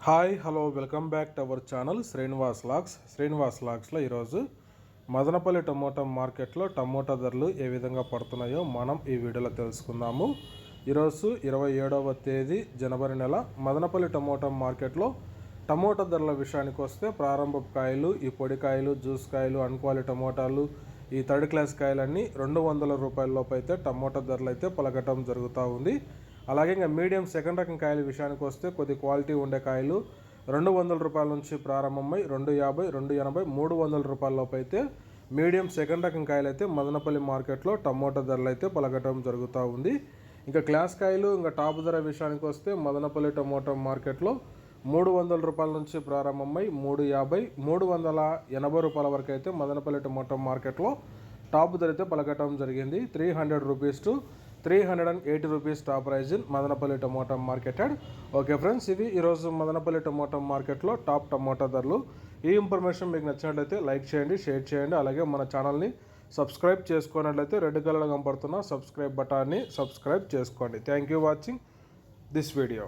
Hi hello welcome back to our channel Srinivas లాగ్స్లో ఈరోజు Madanapalle tomato మార్కెట్లో టమోటా ధరలు ఏ విధంగా పడుతున్నాయో మనం ఈ వీడియోలో తెలుసుకుందాము. ఈరోజు 27వ తేదీ జనవరి నెల మదనపల్లి టమోటా మార్కెట్లో టమోటా ధరల విషయానికి వస్తే ప్రారంభపు కాయలు, ఈ పొడికాయలు, జ్యూస్ కాయలు, అన్క్వాలిటీ టమోటాలు, ఈ థర్డ్ క్లాస్ కాయలన్నీ 200 రూపాయల లోపు అయితే టమోటా ధరలు అయితే పలకటం జరుగుతూ ఉంది. అలాగే ఇంకా మీడియం సెకండ్ రకం కాయల విషయానికి వస్తే కొద్ది క్వాలిటీ ఉండే కాయలు 200 రూపాయల నుంచి ప్రారంభమై 250, 280, 300 రూపాయల లోపు అయితే మీడియం సెకండ్ రకం కాయలు అయితే మదనపల్లి మార్కెట్లో టమోటా ధరలు అయితే పలకటం జరుగుతూ ఉంది. ఇంకా క్లాస్ కాయలు ఇంకా టాప్ ధర విషయానికి వస్తే మదనపల్లి టమోటా మార్కెట్లో 300 రూపాయల నుంచి ప్రారంభమై 350, 380 రూపాయల వరకు అయితే మదనపల్లి టమోటా మార్కెట్లో టాప్ ధర అయితే పలకటం జరిగింది. 300 rupees to 380 rupees top price in Madanapalle tomato market. Okay friends, ఇవి ఈరోజు మదనపల్లి టమోటా మార్కెట్లో టాప్ టమోటా ధరలు. ఈ ఇన్ఫర్మేషన్ మీకు నచ్చినట్లయితే లైక్ చేయండి, షేర్ చేయండి. అలాగే మన ఛానల్ని సబ్స్క్రైబ్ చేసుకున్నట్లయితే రెడ్ కలర్లో కనపడుతున్న సబ్స్క్రైబ్ బటన్ని సబ్స్క్రైబ్ చేసుకోండి. Thank you watching this video.